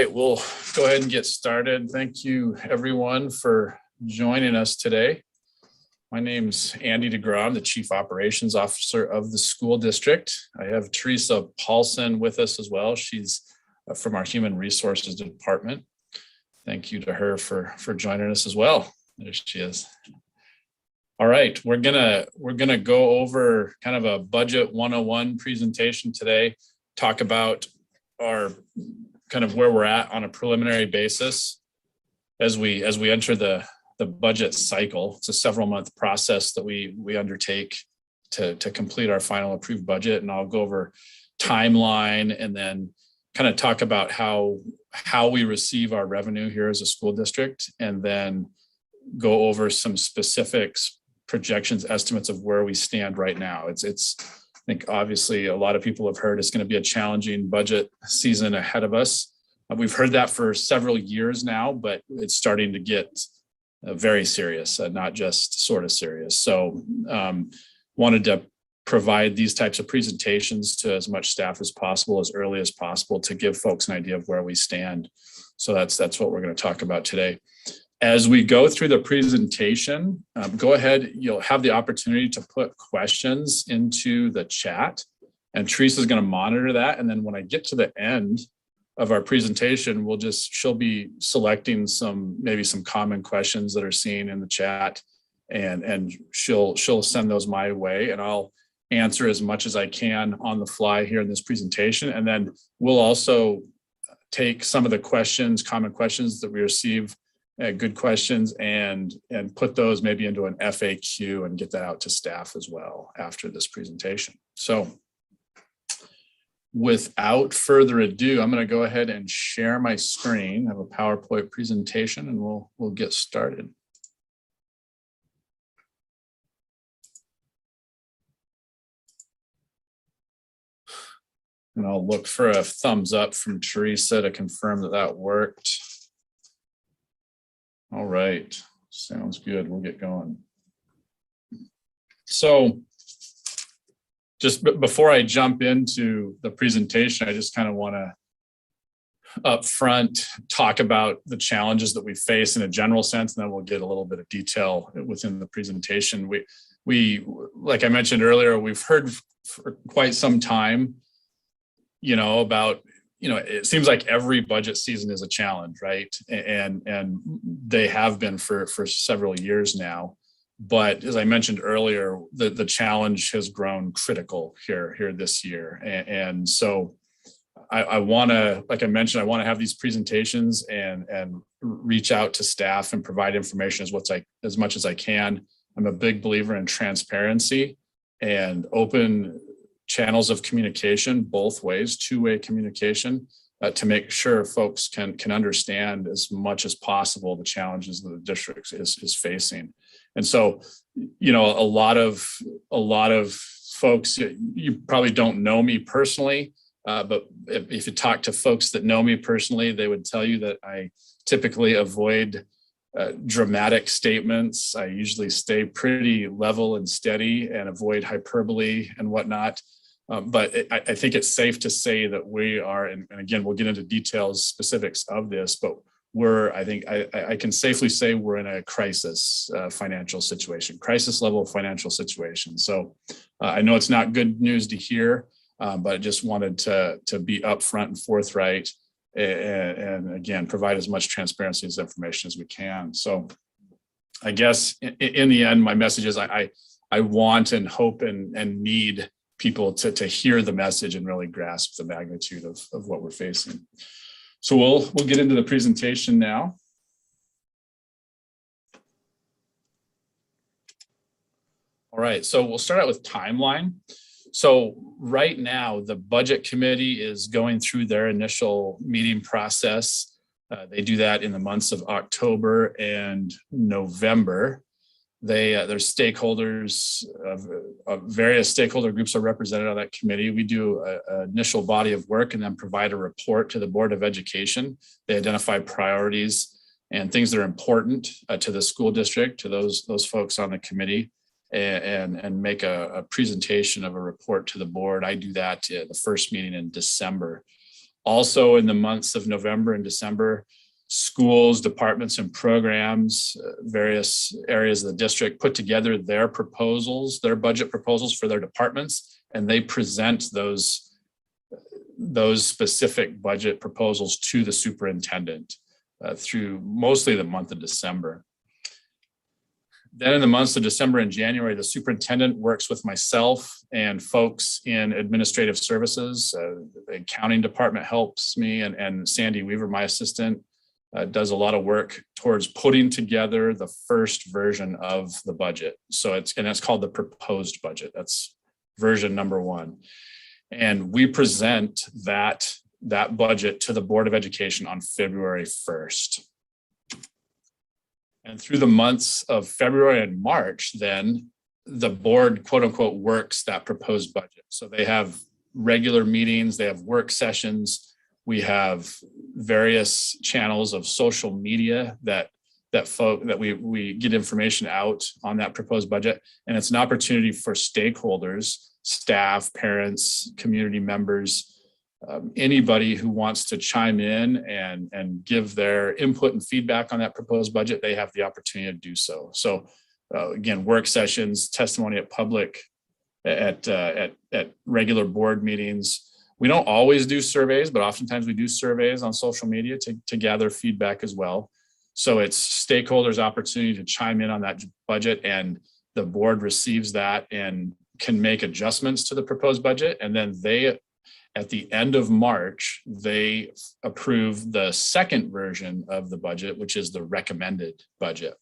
right, we'll go ahead and get started. Thank you everyone for joining us today. My name's Andy Degraw. I'm the Chief Operations Officer of the school district. I have Teresa Paulson with us as well. She's from our Human Resources Department. Thank you to her for joining us as well. There she is. All right, we're gonna go over kind of a budget 101 presentation today, talk about our kind of where we're at on a preliminary basis as we enter the budget cycle. It's a several month process that we undertake to complete our final approved budget, and I'll go over timeline and then kind of talk about how we receive our revenue here as a school district, and then go over some specifics, projections, estimates of where we stand right now. It's I think obviously a lot of people have heard it's going to be a challenging budget season ahead of us. We've heard that for several years now, but it's starting to get very serious, not just sort of serious. So wanted to provide these types of presentations to as much staff as possible, as early as possible, to give folks an idea of where we stand. So that's what we're going to talk about today. As we go through the presentation, go ahead, you'll have the opportunity to put questions into the chat, and Teresa's going to monitor that. And then when I get to the end of our presentation, she'll be selecting maybe some common questions that are seen in the chat, and she'll send those my way, and I'll answer as much as I can on the fly here in this presentation. And then we'll also take some of the common questions that we receive, good questions, and put those maybe into an FAQ and get that out to staff as well after this presentation. So without further ado, I'm going to go ahead and share my screen. I have a PowerPoint presentation, and we'll get started. And I'll look for a thumbs up from Teresa to confirm that worked. All right, sounds good. We'll get going. So just before I jump into the presentation, I just kind of want to up front talk about the challenges that we face in a general sense, and then we'll get a little bit of detail within the presentation. We like I mentioned earlier, we've heard for quite some time, about, it seems like every budget season is a challenge, right? And they have been for several years now. But as I mentioned earlier, the challenge has grown critical here this year. And so I want to, like I mentioned, I want to have these presentations and reach out to staff and provide information as much as I can. I'm a big believer in transparency and open channels of communication, both ways, two-way communication, to make sure folks can understand as much as possible the challenges that the district is facing. And so, a lot of folks, you probably don't know me personally, but if you talk to folks that know me personally, they would tell you that I typically avoid dramatic statements. I usually stay pretty level and steady and avoid hyperbole and whatnot. But I think it's safe to say that we are, and again, we'll get into details, specifics of this, but I can safely say we're in a crisis financial situation, crisis level financial situation. So I know it's not good news to hear, but I just wanted to be upfront and forthright, and again, provide as much transparency as information as we can. So I guess in the end, my message is I want and hope and need people to hear the message and really grasp the magnitude of what we're facing. So we'll get into the presentation now. All right, so we'll start out with timeline. So right now, the budget committee is going through their initial meeting process. They do that in the months of October and November. Their stakeholders, various stakeholder groups are represented on that committee. We do an initial body of work and then provide a report to the Board of Education. They identify priorities and things that are important to the school district, to those folks on the committee, and make a presentation of a report to the board. I do that at the first meeting in December. Also in the months of November and December, schools, departments, and programs, various areas of the district put together their proposals, their budget proposals for their departments, and they present those specific budget proposals to the superintendent through mostly the month of December. Then in the months of December and January, the superintendent works with myself and folks in administrative services. The accounting department helps me, and Sandy Weaver, my assistant, does a lot of work towards putting together the first version of the budget. So that's called the proposed budget. That's version number 1. And we present that budget to the Board of Education on February 1st. And through the months of February and March, then the board, quote unquote, works that proposed budget. So they have regular meetings, they have work sessions. We have various channels of social media that we get information out on that proposed budget. And it's an opportunity for stakeholders, staff, parents, community members, anybody who wants to chime in and give their input and feedback on that proposed budget, they have the opportunity to do so. So again, work sessions, testimony at regular board meetings. We don't always do surveys, but oftentimes we do surveys on social media to gather feedback as well. So it's stakeholders' opportunity to chime in on that budget, and the board receives that and can make adjustments to the proposed budget. And then at the end of March, they approve the second version of the budget, which is the recommended budget.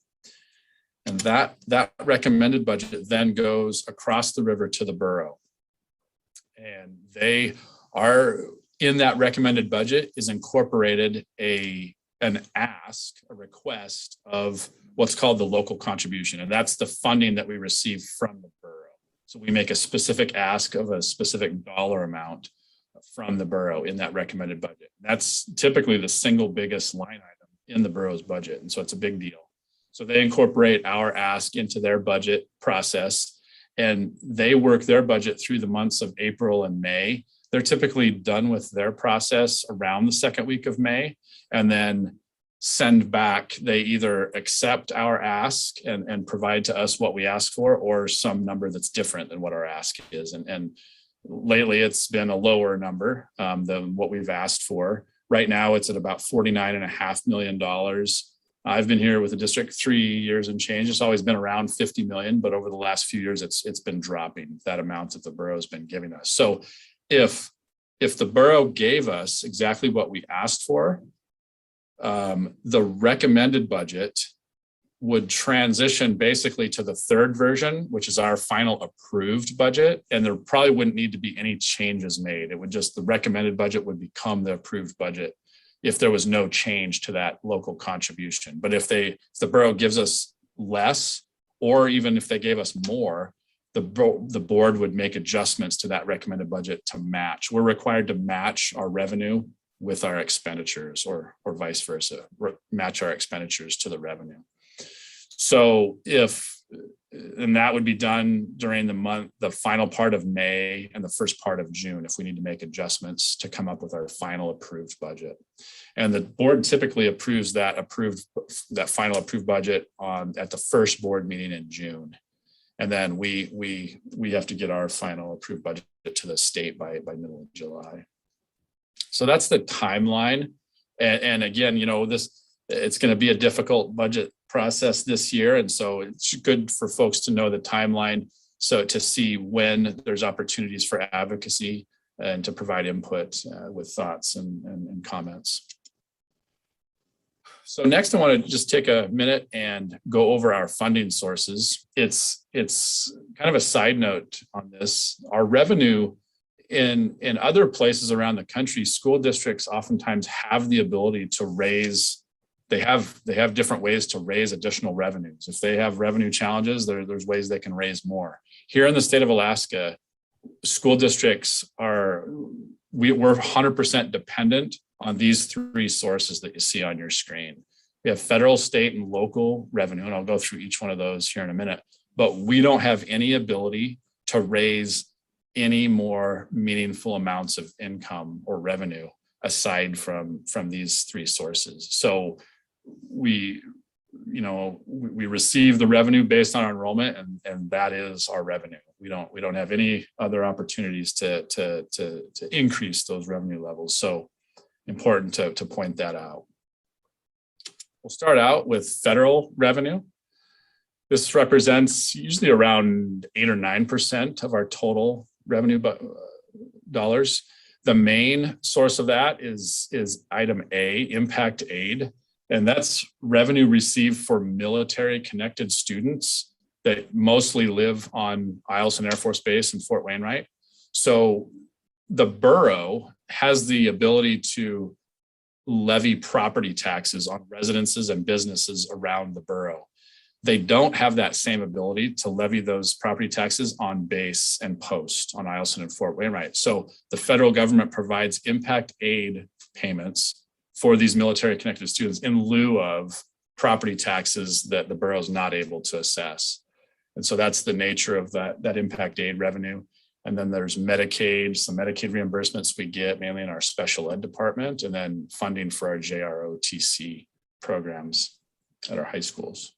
And that recommended budget then goes across the river to the borough. And they are, in that recommended budget is incorporated a request of what's called the local contribution. And that's the funding that we receive from the borough. So we make a specific ask of a specific dollar amount from the borough in that recommended budget. That's typically the single biggest line item in the borough's budget. And so it's a big deal. So they incorporate our ask into their budget process, and they work their budget through the months of April and May. They're typically done with their process around the second week of May, and then send back. They either accept our ask and provide to us what we ask for, or some number that's different than what our ask is. And lately it's been a lower number than what we've asked for. Right now it's at about $49.5 million. I've been here with the district 3 years and change. It's always been around 50 million, but over the last few years, it's been dropping, that amount that the borough's been giving us. So if the borough gave us exactly what we asked for, the recommended budget would transition basically to the third version, which is our final approved budget. And there probably wouldn't need to be any changes made. It would just, the recommended budget would become the approved budget if there was no change to that local contribution. But if the borough gives us less, or even if they gave us more, the board would make adjustments to that recommended budget to match. We're required to match our revenue with our expenditures, or vice versa, match our expenditures to the revenue. So and that would be done during the final part of May and the first part of June, if we need to make adjustments to come up with our final approved budget. And the board typically approves that final approved budget at the first board meeting in June. And then we have to get our final approved budget to the state by middle of July. So that's the timeline. And again, it's going to be a difficult budget process this year. And so it's good for folks to know the timeline, so to see when there's opportunities for advocacy and to provide input with thoughts and comments. So next, I want to just take a minute and go over our funding sources. It's kind of a side note on this. Our revenue in other places around the country, school districts oftentimes have the ability to raise. They have different ways to raise additional revenues. If they have revenue challenges, there's ways they can raise more. Here in the state of Alaska, school districts we're 100% dependent on these three sources that you see on your screen. We have federal, state, and local revenue, and I'll go through each one of those here in a minute, but we don't have any ability to raise any more meaningful amounts of income or revenue aside from these three sources. So we receive the revenue based on our enrollment, and that is our revenue. We don't have any other opportunities to increase those revenue levels. So important to point that out. We'll start out with federal revenue. This represents usually around 8 or 9% of our total revenue dollars. The main source of that is item A, impact aid. And that's revenue received for military connected students that mostly live on Eielson Air Force Base and Fort Wainwright. So the borough has the ability to levy property taxes on residences and businesses around the borough. They don't have that same ability to levy those property taxes on base and post on Eielson and Fort Wainwright. So the federal government provides impact aid payments for these military connected students in lieu of property taxes that the borough is not able to assess. And so that's the nature of that impact aid revenue. And then there's Medicaid, some Medicaid reimbursements we get mainly in our special ed department, and then funding for our JROTC programs at our high schools.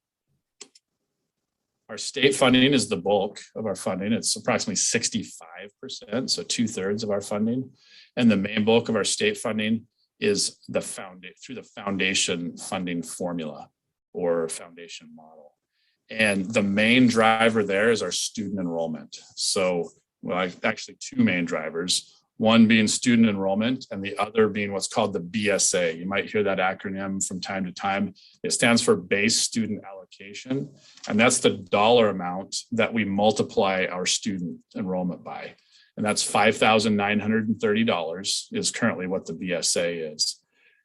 Our state funding is the bulk of our funding. It's approximately 65%, so 2/3 of our funding. And the main bulk of our state funding is through the foundation funding formula or foundation model. And the main driver there is our student enrollment. So, well, actually two main drivers, one being student enrollment and the other being what's called the BSA. You might hear that acronym from time to time. It stands for base student allocation. And that's the dollar amount that we multiply our student enrollment by. And that's $5,930 is currently what the BSA is.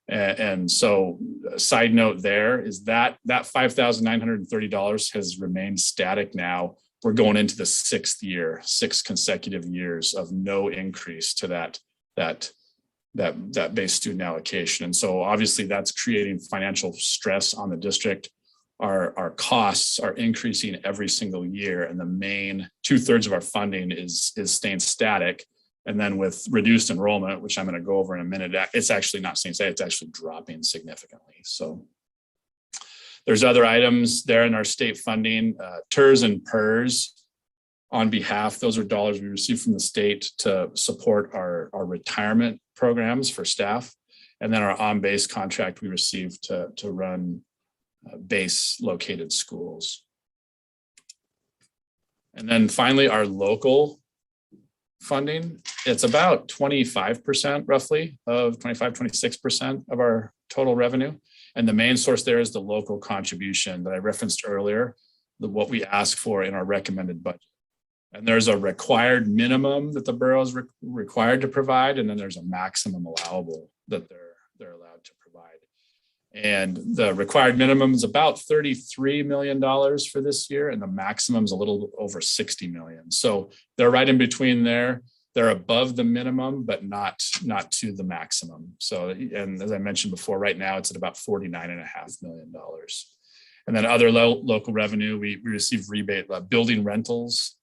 And so a side note there is that $5,930 has remained static now. We're going into the 6 consecutive years of no increase to that base student allocation. And so obviously that's creating financial stress on the district. Our costs are increasing every single year, and the main 2/3 of our funding is staying static. And then with reduced enrollment, which I'm going to go over in a minute, it's actually not staying static, it's actually dropping significantly. So there's other items there in our state funding, TERS and PERS on behalf. Those are dollars we receive from the state to support our retirement programs for staff. And then our on-base contract we receive to run base located schools. And then finally, our local funding, it's about 25% roughly of 26% of our total revenue. And the main source there is the local contribution that I referenced earlier, what we ask for in our recommended budget. And there's a required minimum that the borough is required to provide, and then there's a maximum allowable that they're allowed to provide. And the required minimum is about $33 million for this year, and the maximum is a little over $60 million. So they're right in between there. They're above the minimum, but not to the maximum. So, and as I mentioned before, right now it's at about $49.5 million. And then other local revenue, we receive rebate, building rentals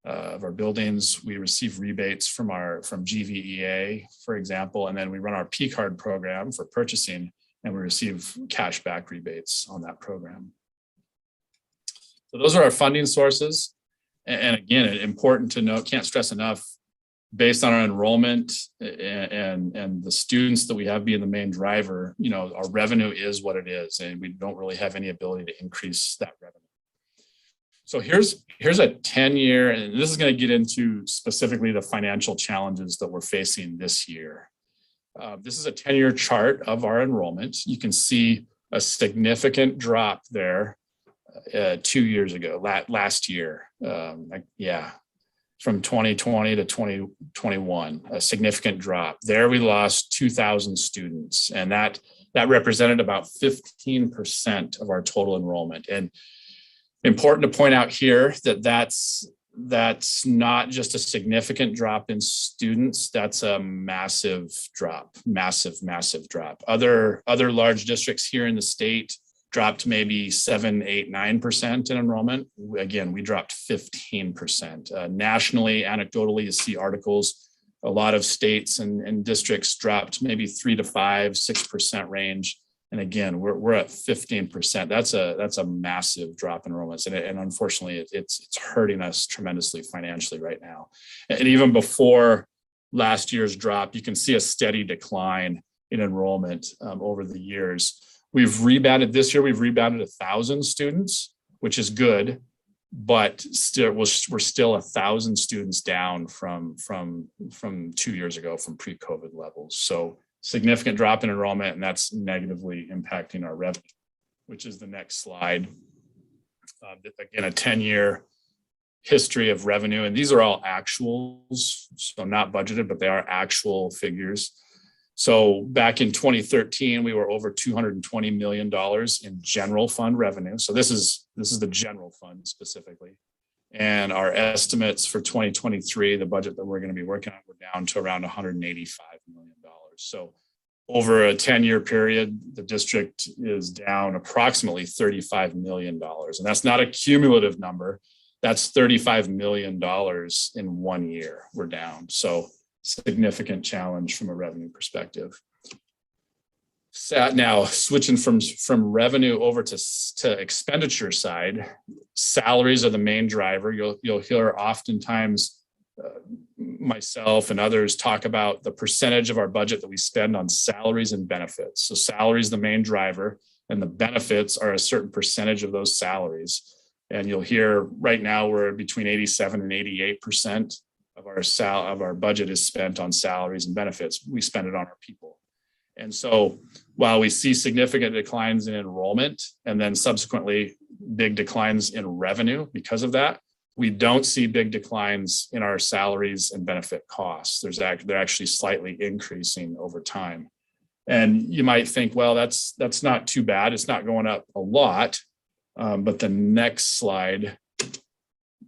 of our buildings. We receive rebates from GVEA, for example, and then we run our P card program for purchasing, and we receive cash back rebates on that program. So those are our funding sources. And again, important to note, can't stress enough, based on our enrollment and the students that we have being the main driver, our revenue is what it is, and we don't really have any ability to increase that revenue. So here's a 10-year, and this is going to get into specifically the financial challenges that we're facing this year. This is a 10-year chart of our enrollment. You can see a significant drop there 2 years ago, last year. From 2020 to 2021, a significant drop. There we lost 2,000 students, and that represented about 15% of our total enrollment. And important to point out here that that's not just a significant drop in students, that's a massive drop, massive drop. Other large districts here in the state dropped maybe 7, 8, 9% in enrollment. Again, we dropped 15%. Nationally, anecdotally, you see articles A lot of states and districts dropped maybe 3 to 5, 6% range. And again, we're at 15%. That's a massive drop in enrollments, and unfortunately, it's hurting us tremendously financially right now. And even before last year's drop, you can see a steady decline in enrollment over the years. We've rebounded this year. We've rebounded 1,000 students, which is good, but still we're still 1,000 students down from 2 years ago, from pre-COVID levels. So significant drop in enrollment, and that's negatively impacting our revenue, which is the next slide. Again, a 10-year history of revenue, and these are all actuals, so not budgeted, but they are actual figures. So back in 2013, we were over $220 million in general fund revenue. So this is the general fund specifically. And our estimates for 2023, the budget that we're going to be working on, we're down to around $185 million. So over a 10-year period, the district is down approximately $35 million. And that's not a cumulative number. That's $35 million in 1 year we're down. So significant challenge from a revenue perspective. Now switching from revenue over to expenditure side, salaries are the main driver. You'll hear oftentimes myself and others talk about the percentage of our budget that we spend on salaries and benefits. So salaries the main driver, and the benefits are a certain percentage of those salaries. And you'll hear right now we're between 87 and 88% of our budget is spent on salaries and benefits. We spend it on our people. And so while we see significant declines in enrollment and then subsequently big declines in revenue because of that, we don't see big declines in our salaries and benefit costs. They're actually slightly increasing over time. And you might think, well, that's not too bad. It's not going up a lot. But the next slide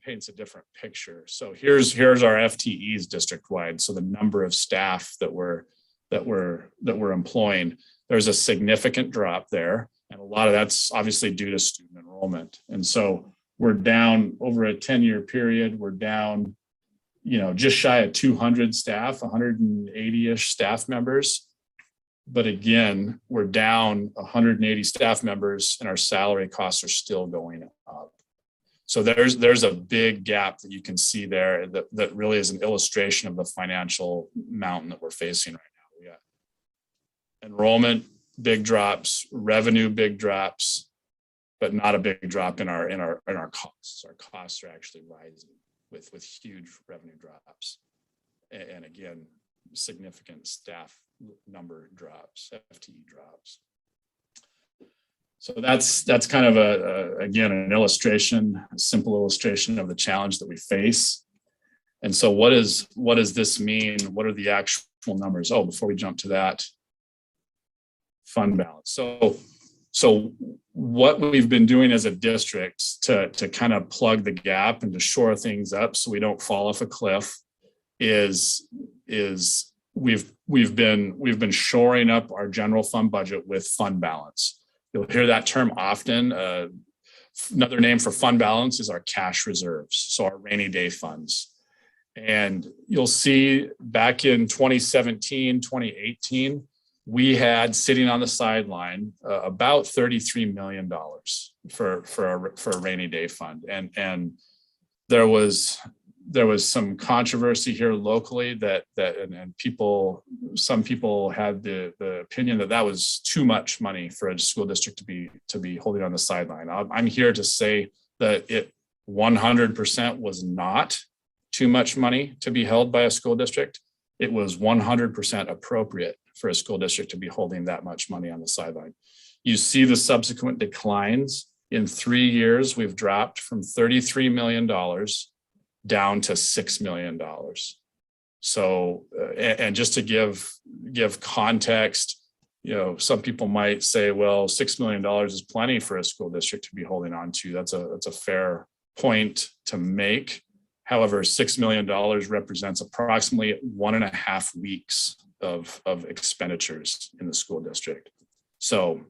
paints a different picture. So here's our FTEs district-wide. So the number of staff that we're employing, there's a significant drop there. And a lot of that's obviously due to student enrollment. And so we're down over a 10-year period. We're down, just shy of 200 staff, 180-ish staff members. But again, we're down 180 staff members, and our salary costs are still going up. So there's a big gap that you can see there that really is an illustration of the financial mountain that we're facing right now. We got enrollment, big drops, revenue, big drops, but not a big drop in our costs. Our costs are actually rising with huge revenue drops. And again, significant staff number drops, FTE drops. So that's kind of again, an illustration, a simple illustration of the challenge that we face. And so what does this mean? What are the actual numbers? Oh, before we jump to that, fund balance. So what we've been doing as a district to kind of plug the gap and to shore things up so we don't fall off a cliff is we've been shoring up our general fund budget with fund balance. You'll hear that term often. Another name for fund balance is our cash reserves, so our rainy day funds. And you'll see back in 2017, 2018, we had sitting on the sideline about $33 million for a rainy day fund. And there was some controversy here locally that some people had the opinion that was too much money for a school district to be holding on the sideline. I'm here to say that it 100% was not too much money to be held by a school district. It was 100% appropriate for a school district to be holding that much money on the sideline. You see the subsequent declines. In 3 years, we've dropped from $33 million down to $6 million. So, and just to give context, some people might say, well, $6 million is plenty for a school district to be holding on to. That's a fair point to make. However, $6 million represents approximately 1.5 weeks of expenditures in the school district. So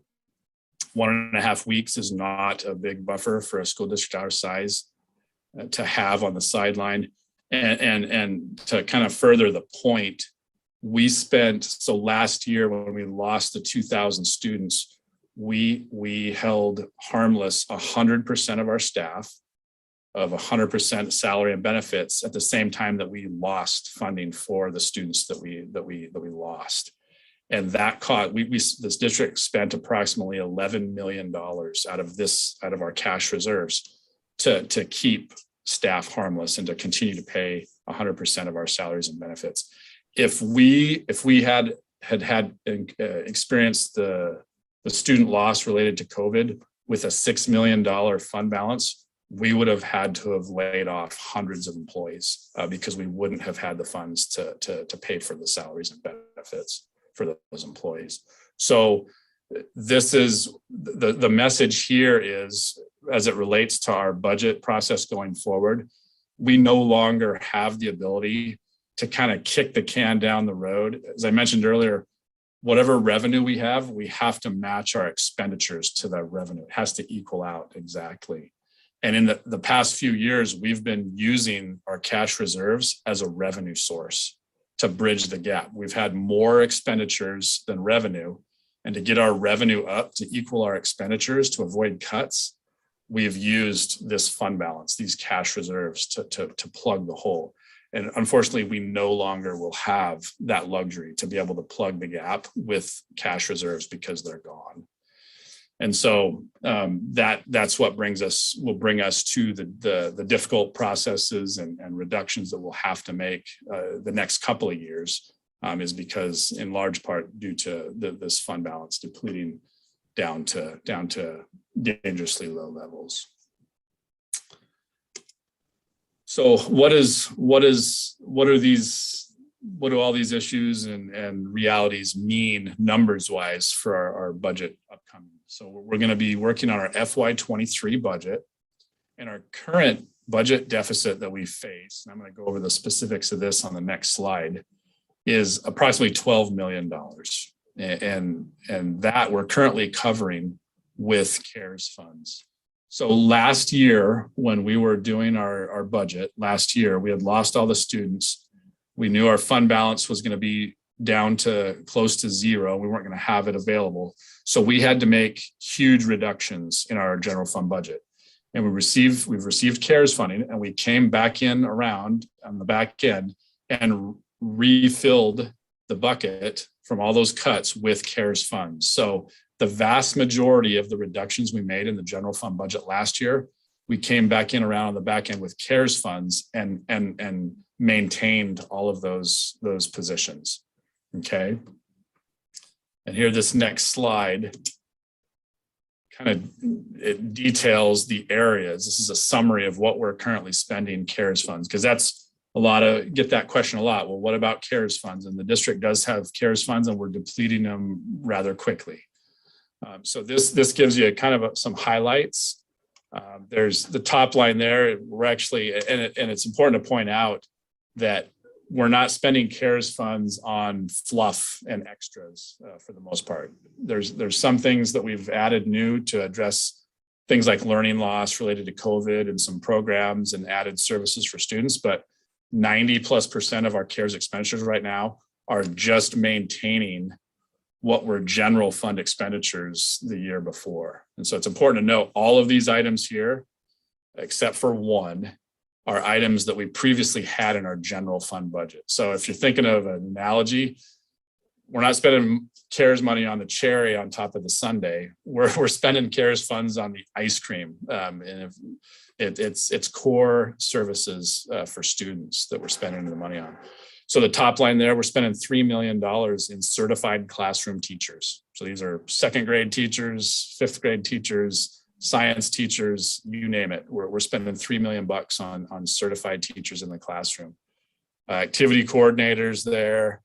1.5 weeks is not a big buffer for a school district our size to have on the sideline. And to kind of further the point, we spent, so last year when we lost the 2,000 students, we held harmless 100% of our staff of 100% salary and benefits at the same time that we lost funding for the students that we lost. And that cost, this district spent approximately $11 million out of our cash reserves to keep staff harmless and to continue to pay 100% of our salaries and benefits. If we had experienced the student loss related to COVID with a $6 million fund balance, we would have had to have laid off hundreds of employees because we wouldn't have had the funds to pay for the salaries and benefits for those employees. So this is the message here is, as it relates to our budget process going forward, we no longer have the ability to kind of kick the can down the road. As I mentioned earlier, whatever revenue we have to match our expenditures to that revenue. It has to equal out exactly. And in the past few years, we've been using our cash reserves as a revenue source to bridge the gap. We've had more expenditures than revenue. And to get our revenue up to equal our expenditures to avoid cuts, we have used this fund balance, these cash reserves to plug the hole. And unfortunately, we no longer will have that luxury to be able to plug the gap with cash reserves because they're gone. And so that's what will bring us to the difficult processes and reductions that we'll have to make the next couple of years, is because in large part due to this fund balance depleting down to dangerously low levels. So what do all these issues and realities mean numbers wise for our budget upcoming? So we're going to be working on our FY23 budget, and our current budget deficit that we face, and I'm going to go over the specifics of this on the next slide, is approximately $12 million. And that we're currently covering with CARES funds. So last year, when we were doing our budget, last year, we had lost all the students. We knew our fund balance was going to be down to close to zero. We weren't going to have it available. So we had to make huge reductions in our general fund budget. And we've received CARES funding, and we came back in around on the back end and refilled the bucket from all those cuts with CARES funds. So the vast majority of the reductions we made in the general fund budget last year, we came back in around on the back end with CARES funds and maintained all of those positions. Okay. And here, this next slide kind of, it details the areas. This is a summary of what we're currently spending CARES funds, because that's get that question a lot. Well, what about CARES funds? And the district does have CARES funds, and we're depleting them rather quickly. So this gives you kind of some highlights. There's the top line there. We're actually, and it's important to point out that we're not spending CARES funds on fluff and extras for the most part. There's some things that we've added new to address things like learning loss related to COVID and some programs and added services for students, but 90+% of our CARES expenditures right now are just maintaining what were general fund expenditures the year before. And so it's important to note all of these items here, except for one, are items that we previously had in our general fund budget. So if you're thinking of an analogy, we're not spending CARES money on the cherry on top of the sundae. We're spending CARES funds on the ice cream. And it's core services for students that we're spending the money on. So the top line there, we're spending $3 million in certified classroom teachers. So these are second grade teachers, fifth grade teachers, science teachers, you name it. We're spending $3 million on certified teachers in the classroom. Activity coordinators there,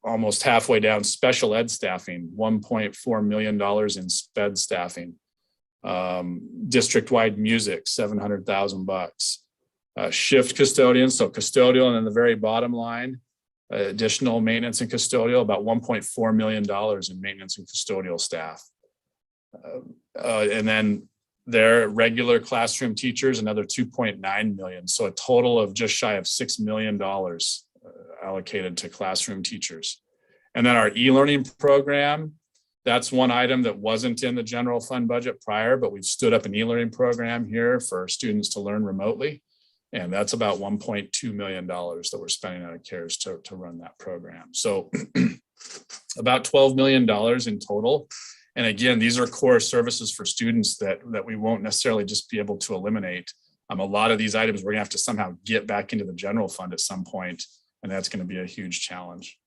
almost halfway down. Special ed staffing, $1.4 million in SPED staffing. District-wide music, $700,000. Shift custodians, so custodial, and then the very bottom line, additional maintenance and custodial, about $1.4 million in maintenance and custodial staff. And then their regular classroom teachers, another 2.9 million. So a total of just shy of $6 million allocated to classroom teachers. And then our e-learning program, that's one item that wasn't in the general fund budget prior, but we've stood up an e-learning program here for students to learn remotely. And that's about $1.2 million that we're spending out of CARES to run that program. So about $12 million in total. And again, these are core services for students that we won't necessarily just be able to eliminate. A lot of these items we're gonna have to somehow get back into the general fund at some point, and that's gonna be a huge challenge.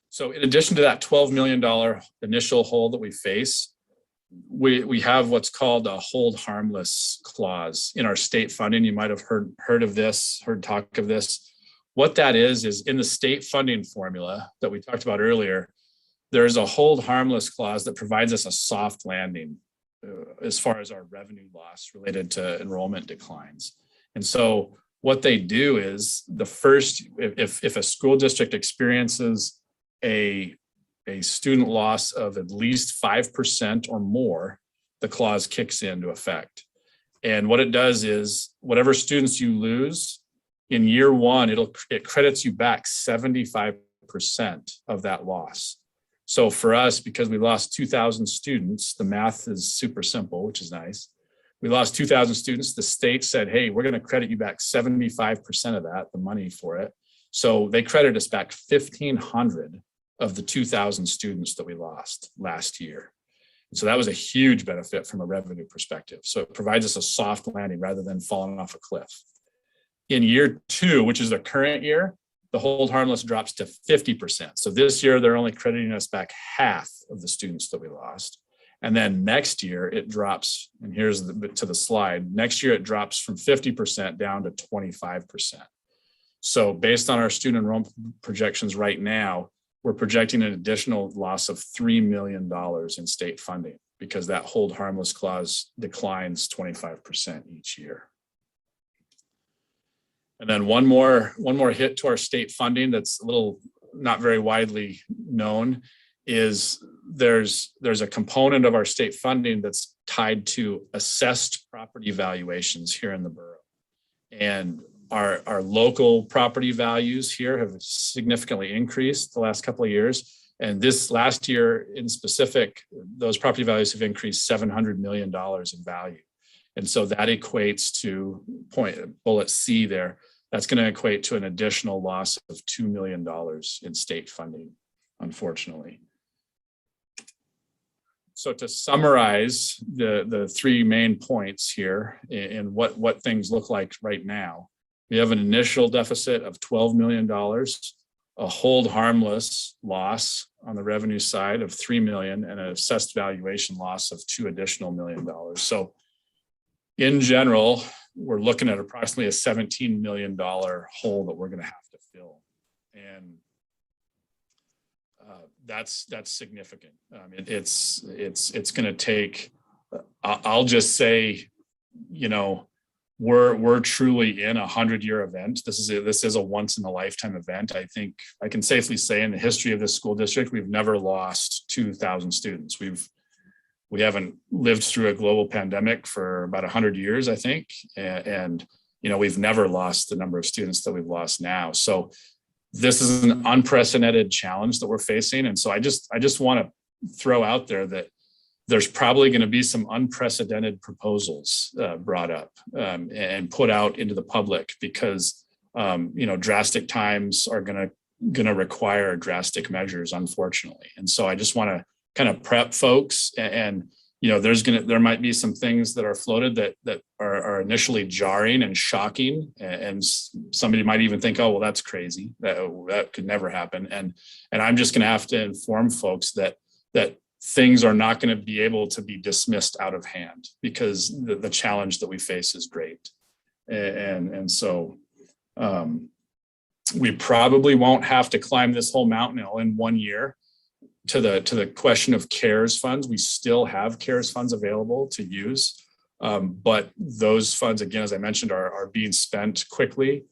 So in addition to that $12 million initial hole that we face, we have what's called a hold harmless clause in our state funding. You might have heard of this, heard talk of this. What that is in the state funding formula that we talked about earlier, there's a hold harmless clause that provides us a soft landing as far as our revenue loss related to enrollment declines. And so what they do is if a school district experiences a student loss of at least 5% or more, the clause kicks into effect. And what it does is whatever students you lose in year one, it credits you back 75% of that loss. So for us, because we lost 2,000 students, the math is super simple, which is nice. We lost 2,000 students. The state said, hey, we're going to credit you back 75% of that, the money for it. So they credit us back 1,500 of the 2,000 students that we lost last year. And so that was a huge benefit from a revenue perspective. So it provides us a soft landing rather than falling off a cliff. In year two, which is the current year, the hold harmless drops to 50%. So this year, they're only crediting us back half of the students that we lost. And then next year it drops, and here's to the slide, next year it drops from 50% down to 25%. So based on our student enrollment projections right now, we're projecting an additional loss of $3 million in state funding because that hold harmless clause declines 25% each year. And then one more hit to our state funding that's a little not very widely known is there's a component of our state funding that's tied to assessed property valuations here in the borough. And our local property values here have significantly increased the last couple of years. And this last year in specific, those property values have increased $700 million in value. And so that equates to bullet C there. That's going to equate to an additional loss of $2 million in state funding, unfortunately. So to summarize the three main points here and what things look like right now, we have an initial deficit of $12 million, a hold harmless loss on the revenue side of $3 million, and an assessed valuation loss of $2 additional million. So in general, we're looking at approximately a $17 million hole that we're going to have to fill. And that's significant. It's going to take, I'll just say, you know, we're truly in a 100-year event. This is a once in a lifetime event. I think I can safely say in the history of this school district, we've never lost 2,000 students. We haven't lived through a global pandemic for about 100 years, I think. And you know, we've never lost the number of students that we've lost now. So this is an unprecedented challenge that we're facing. And so I just want to throw out there that there's probably going to be some unprecedented proposals brought up and put out into the public because, you know, drastic times are going to require drastic measures, unfortunately. And so I just want to kind of prep folks and you know, there might be some things that are floated that are initially jarring and shocking, and somebody might even think, oh, well, that's crazy. That could never happen. And I'm just going to have to inform folks that things are not going to be able to be dismissed out of hand because the challenge that we face is great. And so we probably won't have to climb this whole mountain all in 1 year. To the question of CARES funds, we still have CARES funds available to use, but those funds, again, as I mentioned, are being spent quickly,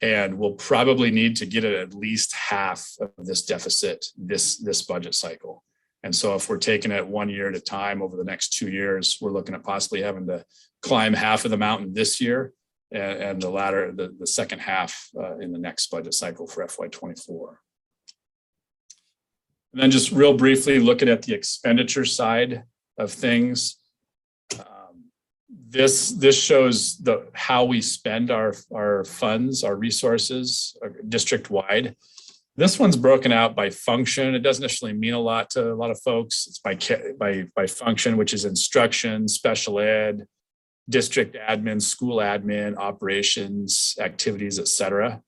and we'll probably need to get at least half of this deficit this budget cycle. And so if we're taking it 1 year at a time over the next 2 years, we're looking at possibly having to climb half of the mountain this year and the second half in the next budget cycle for FY24. And then just real briefly looking at the expenditure side of things. This shows how we spend our funds, our resources district-wide. This one's broken out by function. It doesn't necessarily mean a lot to a lot of folks. It's by function, which is instruction, special ed, district admin, school admin, operations, activities, et cetera.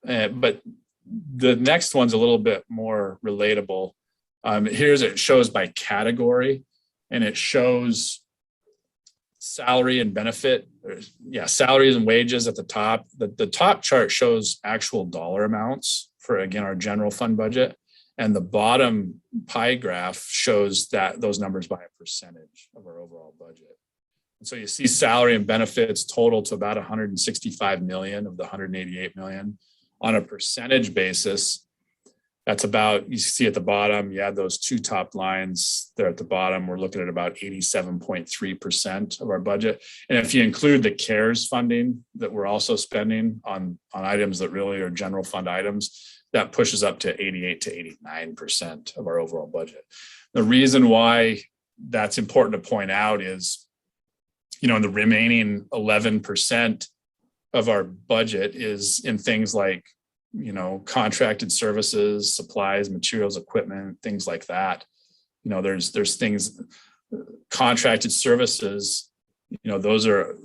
But the next one's a little bit more relatable. It shows by category, and it shows salary and benefit. Salaries and wages at the top. The top chart shows actual dollar amounts for, again, our general fund budget. And the bottom pie graph shows those numbers by a percentage of our overall budget. And so you see salary and benefits total to about 165 million of the 188 million. On a percentage basis, that's about, you see at the bottom, you add those two top lines there at the bottom, we're looking at about 87.3% of our budget. And if you include the CARES funding that we're also spending on items that really are general fund items, that pushes up to 88 to 89% of our overall budget. The reason why that's important to point out is, in the remaining 11% of our budget is in things like, contracted services, supplies, materials, equipment, things like that. There's things, contracted services, those are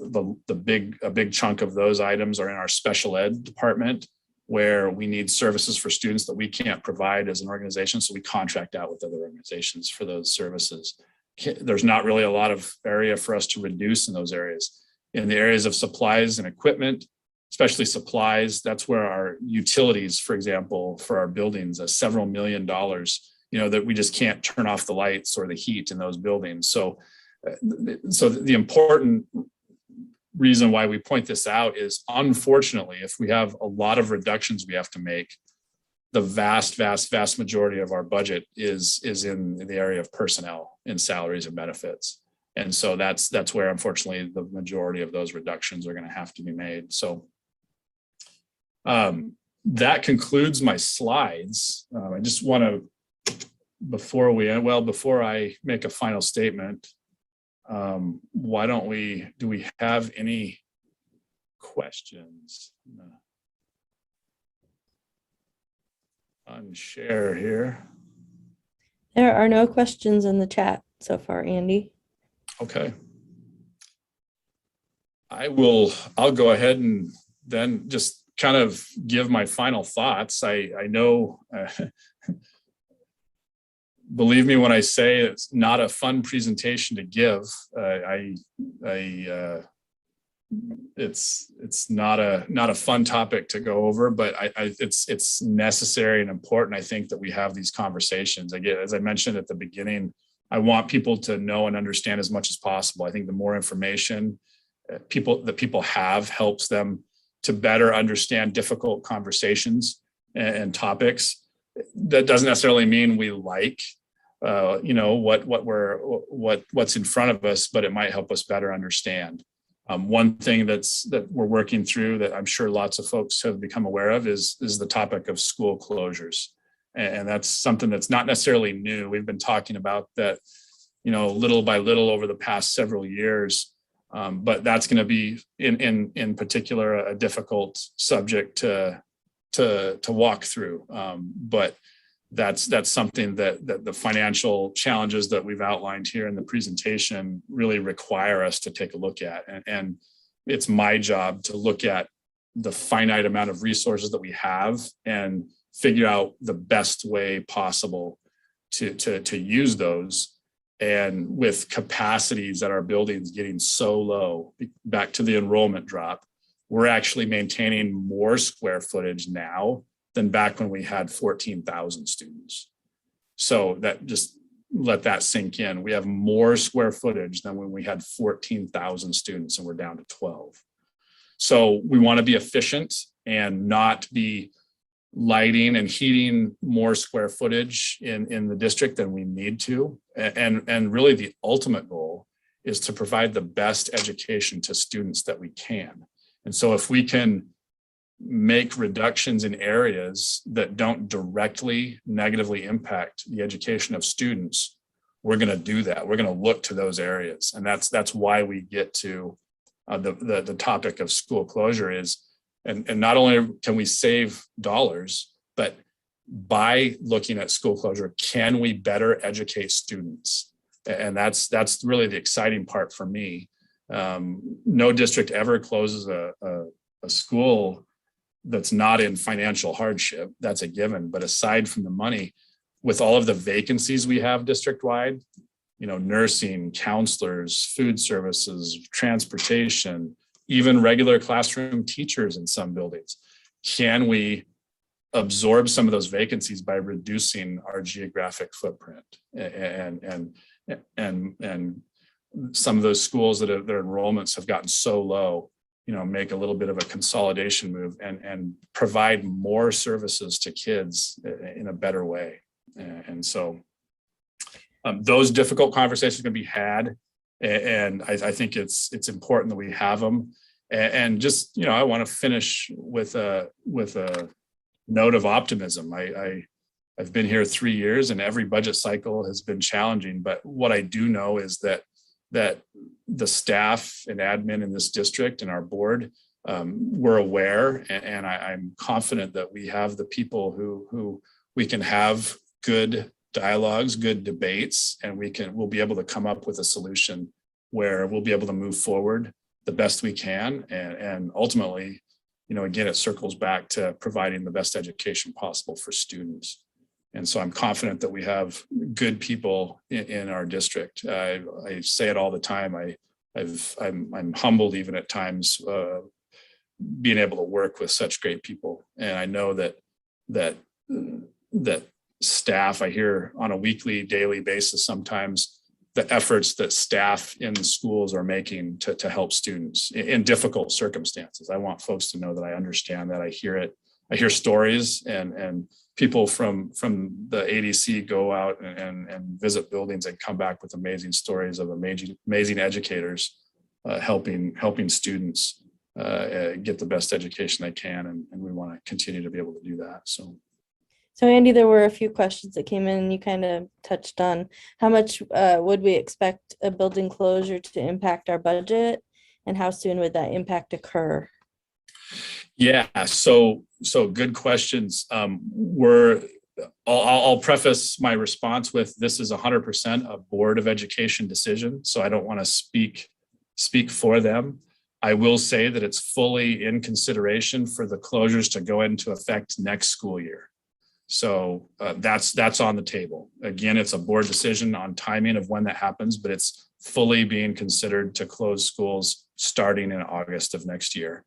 a big chunk of those items are in our special ed department, where we need services for students that we can't provide as an organization. So we contract out with other organizations for those services. There's not really a lot of area for us to reduce in those areas. In the areas of supplies and equipment, especially supplies, that's where our utilities, for example, for our buildings, several $1 million, that we just can't turn off the lights or the heat in those buildings. So the important reason why we point this out is, unfortunately, if we have a lot of reductions we have to make, the vast majority of our budget is in the area of personnel and salaries and benefits. And so that's where, unfortunately, the majority of those reductions are going to have to be made. So that concludes my slides. I just want to, before I make a final statement, do we have any questions? Unshare here. There are no questions in the chat so far, Andy. Okay. I'll go ahead and then just kind of give my final thoughts. I know, believe me when I say it's not a fun presentation to give. It's not a fun topic to go over, but it's necessary and important. I think that we have these conversations. Again, as I mentioned at the beginning, I want people to know and understand as much as possible. I think the more information people have helps them to better understand difficult conversations and topics. That doesn't necessarily mean we like, what's in front of us, but it might help us better understand. One thing that we're working through that I'm sure lots of folks have become aware of is the topic of school closures. And that's something that's not necessarily new. We've been talking about that, little by little over the past several years. But that's going to be in particular a difficult subject to walk through. But that's something that the financial challenges that we've outlined here in the presentation really require us to take a look at. And it's my job to look at the finite amount of resources that we have and figure out the best way possible to use those. And with capacities at our buildings getting so low, back to the enrollment drop, we're actually maintaining more square footage now than back when we had 14,000 students. So that just let that sink in. We have more square footage than when we had 14,000 students and we're down to 12. So we want to be efficient and not be lighting and heating more square footage in the district than we need to. And really the ultimate goal is to provide the best education to students that we can. And so if we can make reductions in areas that don't directly negatively impact the education of students, we're going to do that. We're going to look to those areas. And that's why we get to the topic of school closure is, and not only can we save dollars, but by looking at school closure, can we better educate students? And that's really the exciting part for me. No district ever closes a school that's not in financial hardship. That's a given. But aside from the money, with all of the vacancies we have district-wide, nursing, counselors, food services, transportation, even regular classroom teachers in some buildings, can we absorb some of those vacancies by reducing our geographic footprint? And some of those schools that their enrollments have gotten so low, make a little bit of a consolidation move and provide more services to kids in a better way. And so those difficult conversations can be had. And I think it's important that we have them. And just, I want to finish with a note of optimism. I've been here 3 years and every budget cycle has been challenging. But what I do know is that the staff and admin in this district and our board, we're aware, and I'm confident that we have the people who we can have good dialogues, good debates, and we'll be able to come up with a solution where we'll be able to move forward the best we can. And ultimately, again, it circles back to providing the best education possible for students. And so I'm confident that we have good people in our district. I say it all the time. I'm humbled even at times being able to work with such great people. And I know that staff, I hear on a weekly, daily basis sometimes the efforts that staff in the schools are making to help students in difficult circumstances. I want folks to know that I understand that. I hear it. I hear stories and people from the ADC go out and visit buildings and come back with amazing stories of amazing educators helping students get the best education they can. And we want to continue to be able to do that. So Andy, there were a few questions that came in and you kind of touched on how much would we expect a building closure to impact our budget and how soon would that impact occur? Yeah, so good questions. I'll preface my response with this is 100% a Board of Education decision, so I don't want to speak for them. I will say that it's fully in consideration for the closures to go into effect next school year. So that's on the table. Again, it's a board decision on timing of when that happens, but it's fully being considered to close schools starting in August of next year.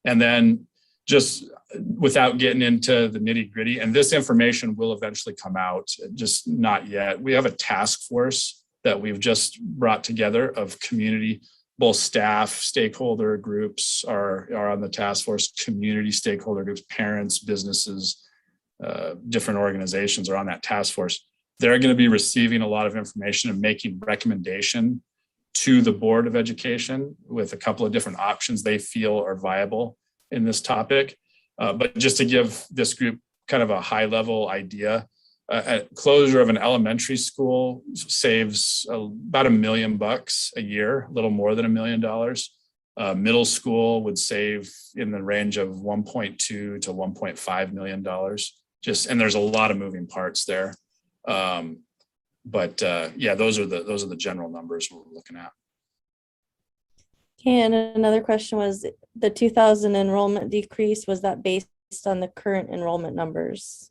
And then just without getting into the nitty gritty, and this information will eventually come out, just not yet. We have a task force that we've just brought together of community, both staff, stakeholder groups are on the task force, community stakeholder groups, parents, businesses, different organizations are on that task force. They're going to be receiving a lot of information and making recommendation to the Board of Education with a couple of different options they feel are viable in this topic. But just to give this group kind of a high level idea, a closure of an elementary school saves about $1 million a year, a little more than $1 million. Middle school would save in the range of $1.2 to $1.5 million. And there's a lot of moving parts there. But those are the general numbers we're looking at. Okay, and another question was the 2,000 enrollment decrease, was that based on the current enrollment numbers?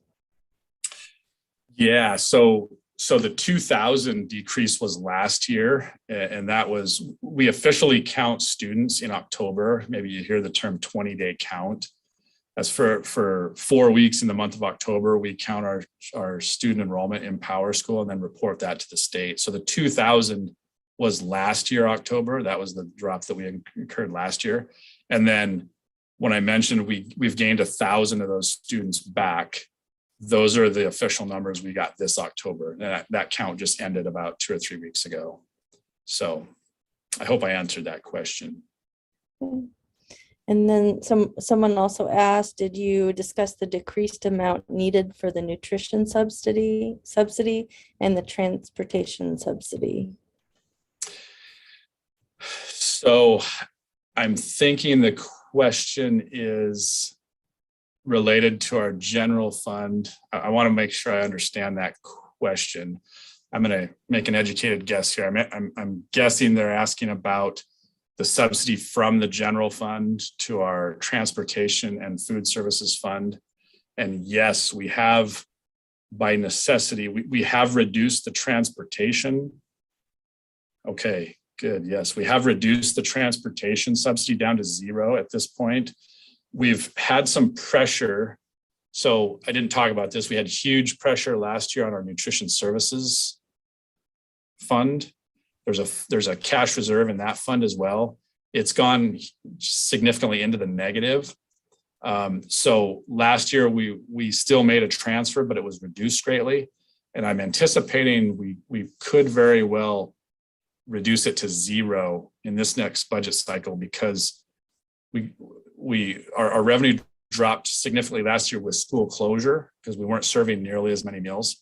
Yeah, so the 2,000 decrease was last year, and that was, we officially count students in October. Maybe you hear the term 20-day count. That's for 4 weeks in the month of October. We count our student enrollment in Power School and then report that to the state. So the 2,000 was last year, October. That was the drop that we incurred last year. And then when I mentioned we've gained 1,000 of those students back, those are the official numbers we got this October. And that count just ended about 2 or 3 weeks ago. So I hope I answered that question. And then someone also asked, did you discuss the decreased amount needed for the nutrition subsidy and the transportation subsidy? So I'm thinking the question is related to our general fund. I want to make sure I understand that question. I'm going to make an educated guess here. I'm guessing they're asking about the subsidy from the general fund to our transportation and food services fund. And yes, we have, by necessity, we have reduced the transportation. Okay, good. Yes, we have reduced the transportation subsidy down to 0 at this point. We've had some pressure. So I didn't talk about this. We had huge pressure last year on our nutrition services fund. There's a cash reserve in that fund as well. It's gone significantly into the negative. So last year we still made a transfer, but it was reduced greatly. And I'm anticipating we could very well reduce it to 0 in this next budget cycle, because our revenue dropped significantly last year with school closure because we weren't serving nearly as many meals.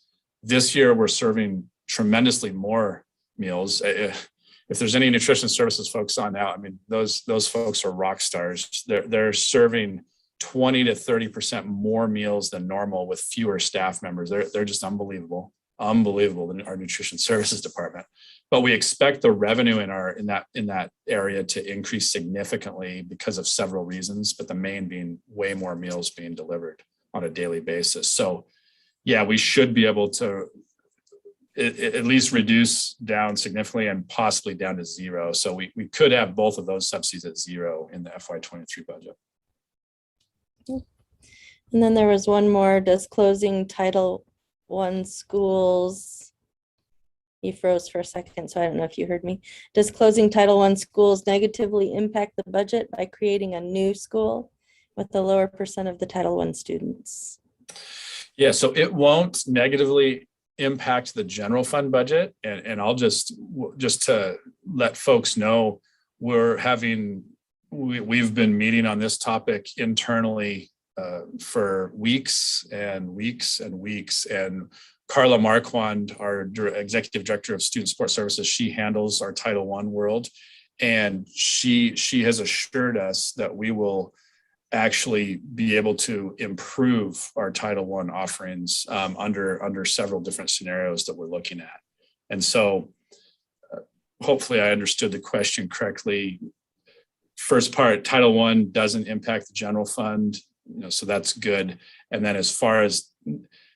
This year we're serving tremendously more meals. If there's any nutrition services folks on now, I mean, those folks are rock stars. They're serving 20 to 30% more meals than normal with fewer staff members. They're just unbelievable in our nutrition services department. But we expect the revenue in that area to increase significantly because of several reasons, but the main being way more meals being delivered on a daily basis. So yeah, we should be able to at least reduce down significantly and possibly down to 0. So we could have both of those subsidies at 0 in the FY23 budget. And then there was one more. Does closing Title I schools, you froze for a second, so I don't know if you heard me. Does closing Title I schools negatively impact the budget by creating a new school with a lower percent of the Title I students? Yeah, so it won't negatively impact the general fund budget. And I'll just to let folks know, we've been meeting on this topic internally for weeks and weeks and weeks. And Carla Marquand, our executive director of student support services, she handles our Title I world. And she has assured us that we will actually be able to improve our Title I offerings under several different scenarios that we're looking at. And so hopefully I understood the question correctly. First part, Title I doesn't impact the general fund, so that's good. And then as far as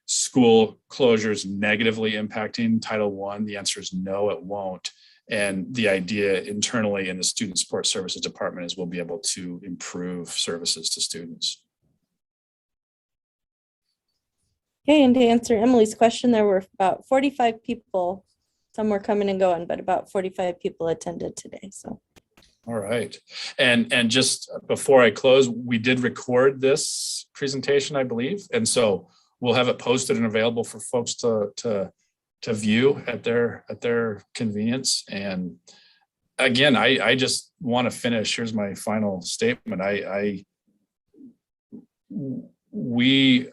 school closures negatively impacting Title I, the answer is no, it won't. And the idea internally in the student support services department is we'll be able to improve services to students. Okay, and to answer Emily's question, there were about 45 people. Some were coming and going, but about 45 people attended today. So. All right. And just before I close, we did record this presentation, I believe. And so we'll have it posted and available for folks to view at their convenience. And again, I just want to finish. Here's my final statement. I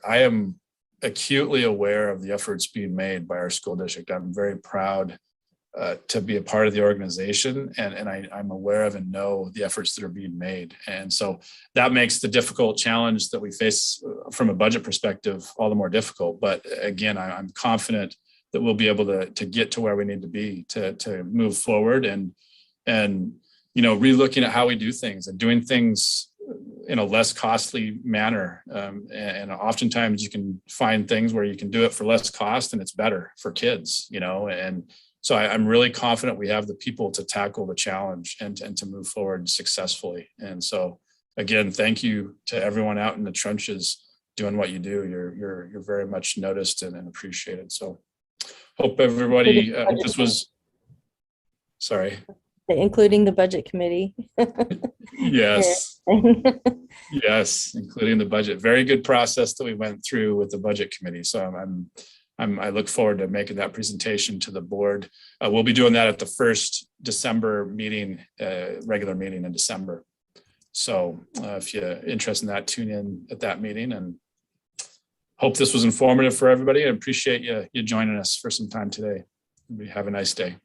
am acutely aware of the efforts being made by our school district. I'm very proud to be a part of the organization, and I'm aware of and know the efforts that are being made. And so that makes the difficult challenge that we face from a budget perspective all the more difficult. But again, I'm confident that we'll be able to get to where we need to be to move forward and relooking at how we do things and doing things in a less costly manner. And oftentimes you can find things where you can do it for less cost and it's better for kids, and so I'm really confident we have the people to tackle the challenge and to move forward successfully. And so again, thank you to everyone out in the trenches doing what you do. You're very much noticed and appreciated. So hope everybody, this was, sorry. including the budget committee. Yes, yes, including the budget. Very good process that we went through with the budget committee. So I look forward to making that presentation to the board. We'll be doing that at the first December meeting, regular meeting in December. So if you're interested in that, tune in at that meeting, and hope this was informative for everybody. I appreciate you joining us for some time today. Have a nice day.